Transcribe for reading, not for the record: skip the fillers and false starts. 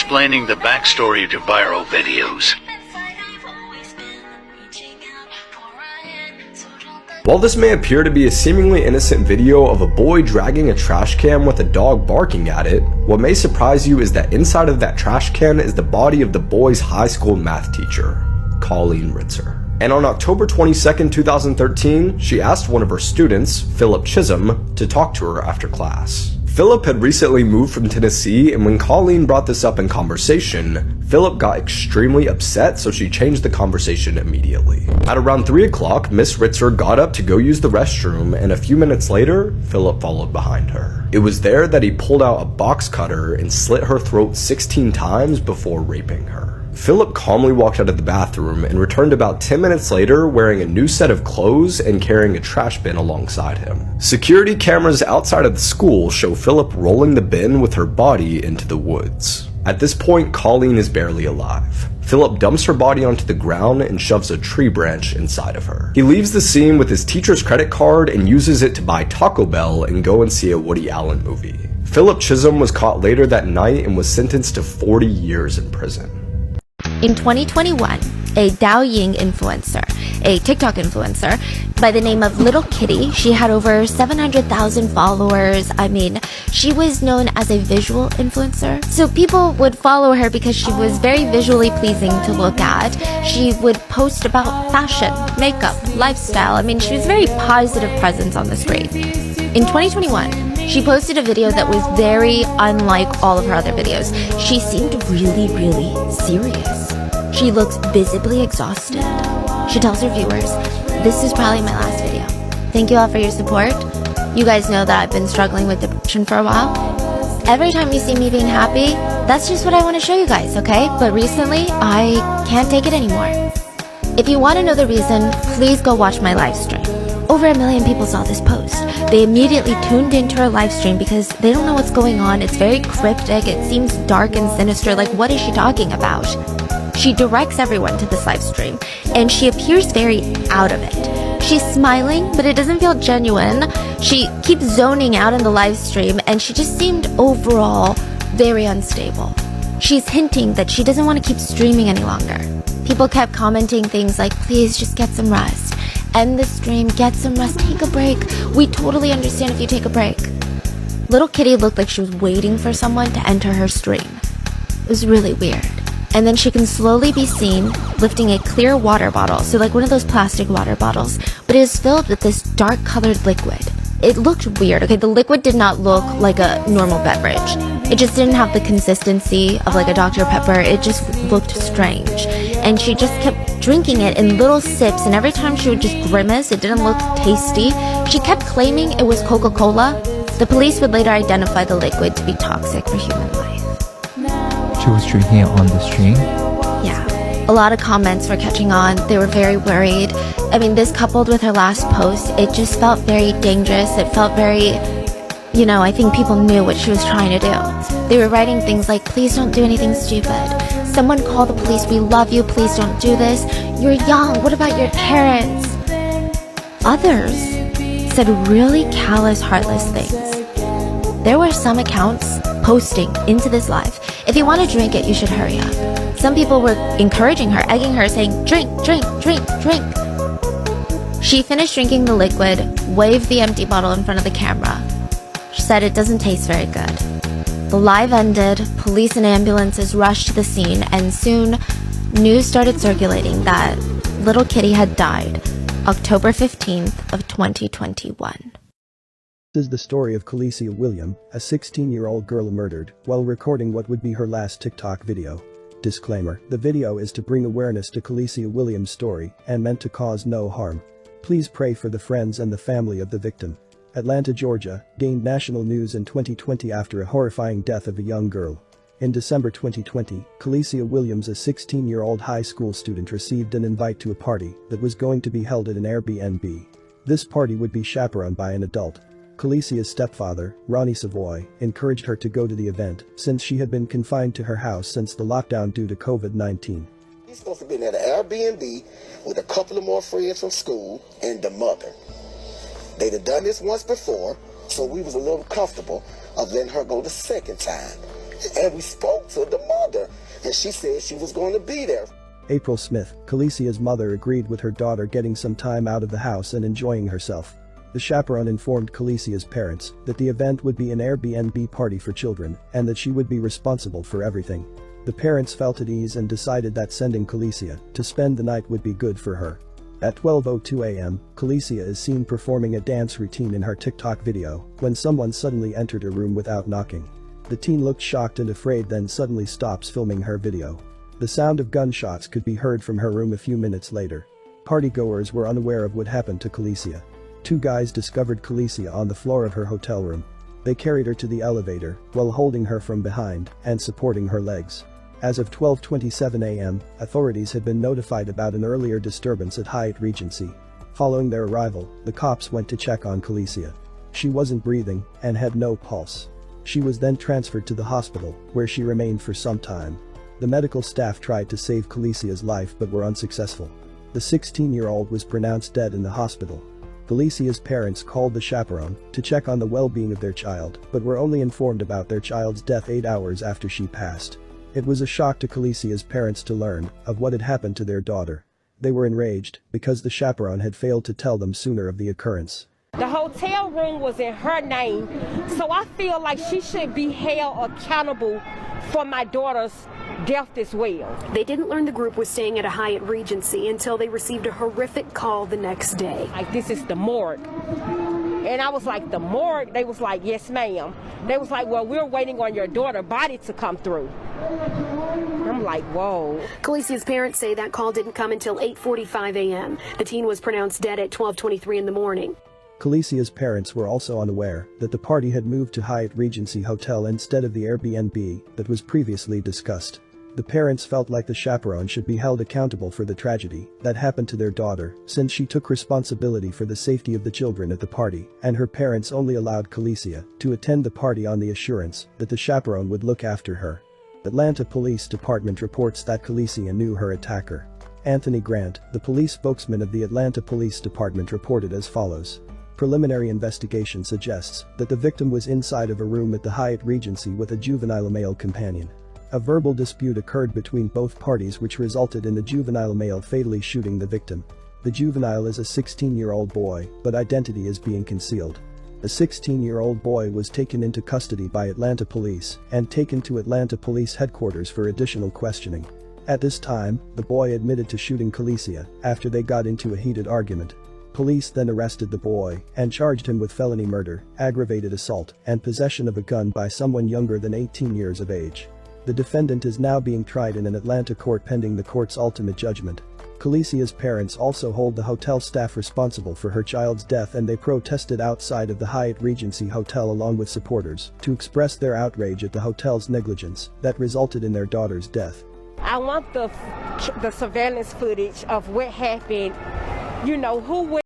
explaining the backstory to viral videos. While this may appear to be a seemingly innocent video of a boy dragging a trash can with a dog barking at it, what may surprise you is that inside of that trash can is the body of the boy's high school math teacher, Colleen Ritzer. And on October 22nd, 2013, she asked one of her students, Philip Chisholm, to talk to her after class. Philip had recently moved from Tennessee, and when Colleen brought this up in conversation, Philip got extremely upset, so she changed the conversation immediately. At around 3 o'clock, Miss Ritzer got up to go use the restroom, and a few minutes later, Philip followed behind her. It was there that he pulled out a box cutter and slit her throat 16 times before raping her. Philip calmly walked out of the bathroom and returned about 10 minutes later wearing a new set of clothes and carrying a trash bin alongside him. Security cameras outside of the school show Philip rolling the bin with her body into the woods. At this point, Colleen is barely alive. Philip dumps her body onto the ground and shoves a tree branch inside of her. He leaves the scene with his teacher's credit card and uses it to buy Taco Bell and go and see a Woody Allen movie. Philip Chisholm was caught later that night and was sentenced to 40 years in prison. In 2021, a Douyin influencer, a TikTok influencer by the name of Little Kitty, she had over 700,000 followers. I mean, she was known as a visual influencer. So people would follow her because she was very visually pleasing to look at. She would post about fashion, makeup, lifestyle. I mean, she was a very positive presence on the screen. In 2021, she posted a video that was very unlike all of her other videos. She seemed really, really serious. She looks visibly exhausted. She tells her viewers, "This is probably my last video. Thank you all for your support. You guys know that I've been struggling with depression for a while. Every time you see me being happy, that's just what I want to show you guys, okay? But recently, I can't take it anymore." If you want to know the reason, please go watch my live stream. Over 1 million people saw this post. They immediately tuned into her live stream because they don't know what's going on. It's very cryptic. It seems dark and sinister. Like, what is she talking about? She directs everyone to this live stream, and she appears very out of it. She's smiling, but it doesn't feel genuine. She keeps zoning out in the live stream, and she just seemed overall very unstable. She's hinting that she doesn't want to keep streaming any longer. People kept commenting things like, "Please just get some rest. End the stream, get some rest, take a break. We totally understand if you take a break." Little Kitty looked like she was waiting for someone to enter her stream. It was really weird. And then she can slowly be seen lifting a clear water bottle, so like one of those plastic water bottles, but it is filled with this dark colored liquid. It looked weird, okay? The liquid did not look like a normal beverage. It just didn't have the consistency of like a Dr. Pepper. It just looked strange. And she just kept drinking it in little sips, and every time she would just grimace, it didn't look tasty. She kept claiming it was Coca-Cola. The police would later identify the liquid to be toxic for human life. She was drinking it on the stream? Yeah. A lot of comments were catching on. They were very worried. I mean, this coupled with her last post, it just felt very dangerous. It felt very, I think people knew what she was trying to do. They were writing things like, "Please don't do anything stupid. Someone call the police. We love you. Please don't do this. You're young. What about your parents?" Others said really callous, heartless things. There were some accounts posting into this live, "If you want to drink it, you should hurry up." Some people were encouraging her, egging her, saying, "Drink, drink, drink, drink." She finished drinking the liquid, waved the empty bottle in front of the camera. She said it doesn't taste very good. The live ended, police and ambulances rushed to the scene, and soon news started circulating that Little Kitty had died October 15th of 2021. This is the story of Khaleesi Williams, a 16-year-old girl murdered while recording what would be her last TikTok video. Disclaimer: the video is to bring awareness to Khaleesi Williams' story and meant to cause no harm. Please pray for the friends and the family of the victim. Atlanta, Georgia, gained national news in 2020 after a horrifying death of a young girl. In December 2020, Khaleesi Williams, a 16-year-old high school student, received an invite to a party that was going to be held at an Airbnb. This party would be chaperoned by an adult. Khaleesi's stepfather, Ronnie Savoy, encouraged her to go to the event since she had been confined to her house since the lockdown due to COVID-19. He's supposed to be at an Airbnb with a couple of more friends from school and the mother. They'd done this once before, so we was a little comfortable of letting her go the second time. And we spoke to the mother, and she said she was going to be there. April Smith, Calicia's mother, agreed with her daughter getting some time out of the house and enjoying herself. The chaperone informed Calicia's parents that the event would be an Airbnb party for children and that she would be responsible for everything. The parents felt at ease and decided that sending Calicia to spend the night would be good for her. At 12:02 a.m., Calicia is seen performing a dance routine in her TikTok video when someone suddenly entered her room without knocking. The teen looked shocked and afraid, then suddenly stops filming her video. The sound of gunshots could be heard from her room a few minutes later. Partygoers were unaware of what happened to Calicia. Two guys discovered Calicia on the floor of her hotel room. They carried her to the elevator while holding her from behind and supporting her legs. As of 12:27 a.m., authorities had been notified about an earlier disturbance at Hyatt Regency. Following their arrival, the cops went to check on Calicia. She wasn't breathing and had no pulse. She was then transferred to the hospital, where she remained for some time. The medical staff tried to save Calicia's life but were unsuccessful. The 16-year-old was pronounced dead in the hospital. Calicia's parents called the chaperone to check on the well-being of their child, but were only informed about their child's death 8 hours after she passed. It was a shock to Calicia's parents to learn of what had happened to their daughter. They were enraged because the chaperone had failed to tell them sooner of the occurrence. The hotel room was in her name, so I feel like she should be held accountable for my daughter's death as well. They didn't learn the group was staying at a Hyatt Regency until they received a horrific call the next day. Like, this is the morgue. And I was like, the morgue? They was like, yes, ma'am. They was like, well, we're waiting on your daughter's body to come through. I'm like, whoa. Calicia's parents say that call didn't come until 8:45 a.m. The teen was pronounced dead at 12:23 in the morning. Calicia's parents were also unaware that the party had moved to Hyatt Regency Hotel instead of the Airbnb that was previously discussed. The parents felt like the chaperone should be held accountable for the tragedy that happened to their daughter, since she took responsibility for the safety of the children at the party, and her parents only allowed Calicia to attend the party on the assurance that the chaperone would look after her. Atlanta Police Department reports that Calicia knew her attacker. Anthony Grant, the police spokesman of the Atlanta Police Department, reported as follows. Preliminary investigation suggests that the victim was inside of a room at the Hyatt Regency with a juvenile male companion. A verbal dispute occurred between both parties which resulted in the juvenile male fatally shooting the victim. The juvenile is a 16-year-old boy, but identity is being concealed. A 16-year-old boy was taken into custody by Atlanta police and taken to Atlanta Police headquarters for additional questioning. At this time, the boy admitted to shooting Calicia after they got into a heated argument. Police then arrested the boy and charged him with felony murder, aggravated assault, and possession of a gun by someone younger than 18 years of age. The defendant is now being tried in an Atlanta court pending the court's ultimate judgment. Calicia's parents also hold the hotel staff responsible for her child's death, and they protested outside of the Hyatt Regency Hotel along with supporters to express their outrage at the hotel's negligence that resulted in their daughter's death. I want the surveillance footage of what happened, who went